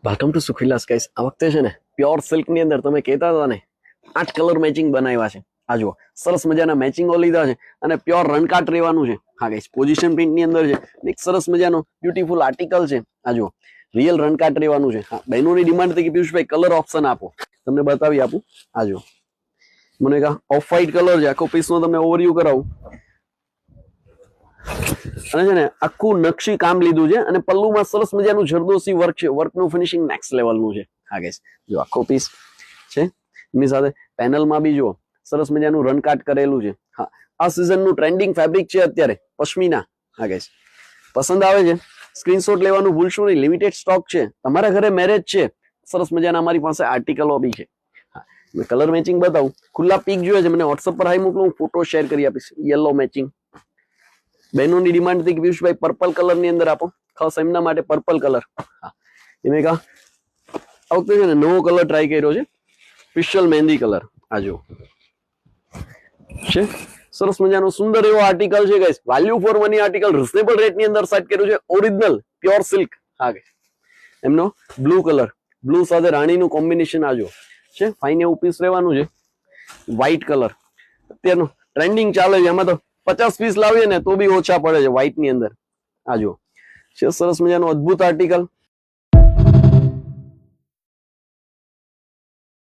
Welcome to સુખવિલાસ guys. આ વખતે છે ને પ્યોર સિલ્ક ની અંદર તમે કહેતા હતા ને 8 કલર મેચિંગ બનાવ્યા છે. આ જુઓ સરસ મજાના મેચિંગો લીધા છે અને પ્યોર રનકાટ રહેવાનું છે. હા ગાઈસ, પોઝિશન પ્રિન્ટ ની અંદર છે. એક સરસ મજાનો બ્યુટીફુલ આર્ટિકલ છે. આ જુઓ રિયલ રનકાટ રહેવાનું છે. હા, બહેનોની ડિમાન્ડ હતી કે પિયુષભાઈ કલર ઓપ્શન આપો, તમને બતાવી આપું. આ જુઓ મને કા ઓફ વ્હાઈટ કલર છે. આખો પીસ નો તમને ઓવરવ્યુ કરાવું. અને છે ને આખું નકશી કામ લીધું છે અને પલ્લુમાં સરસ મજાનું જરદોસી વર્ક છે. વર્કનું ફિનિશિંગ નેક્સ્ટ લેવલનું છે. હા ગાઈસ, જો આખો પીસ છે, એની સાથે પેનલમાં બી જો સરસ મજાનું રનકાટ કરેલું છે. હા, આ સિઝનનું ટ્રેન્ડિંગ ફેબ્રિક છે અત્યારે પશ્મિના. હા ગાઈસ, પસંદ આવે છે સ્ક્રીનશોટ લેવાનું ભૂલશો નહીં. લિમિટેડ સ્ટોક છે. તમારા ઘરે મેરેજ છે, સરસ મજાના અમારી પાસે આર્ટિકલો બી છે. હા, મેં કલર મેચિંગ બતાવું. ખુલ્લા પીક જોઈએ છે મને વોટ્સઅપ પર હાઈ મોકલો, હું ફોટો શેર કરી આપીશ. Yellow matching. બહેનોની ડિમાન્ડ હતી કે પિયુષભાઈ પર્પલ કલર ની અંદર આપો, ખાસ એમના માટે પર્પલ કલર. હા, એમે કા આ વખતે છે ને નવો કલર ટ્રાય કર્યો છે, સ્પેશિયલ મહેંદી કલર. આ જો છે સરસ મજાનો સુંદર એવો આર્ટિકલ છે guys. Value for money article, reasonable rate ની અંદર સેટ કર્યું છે. Original pure silk. હા ગાઈસ, એમનો બ્લુ કલર, બ્લુ સાથે રાણીનું કોમ્બિનેશન આ જો છે. ફાઇન એવું પીસ રહેવાનું છે. વ્હાઈટ કલર અત્યારનું ટ્રેન્ડિંગ ચાલે છે. એમાં તો 50 પીસ લાવીએ ને તો બી ઓછા પડે છે વ્હાઈટ ની અંદર. આ જો છે સરસ મજાનું અદ્ભુત આર્ટિકલ.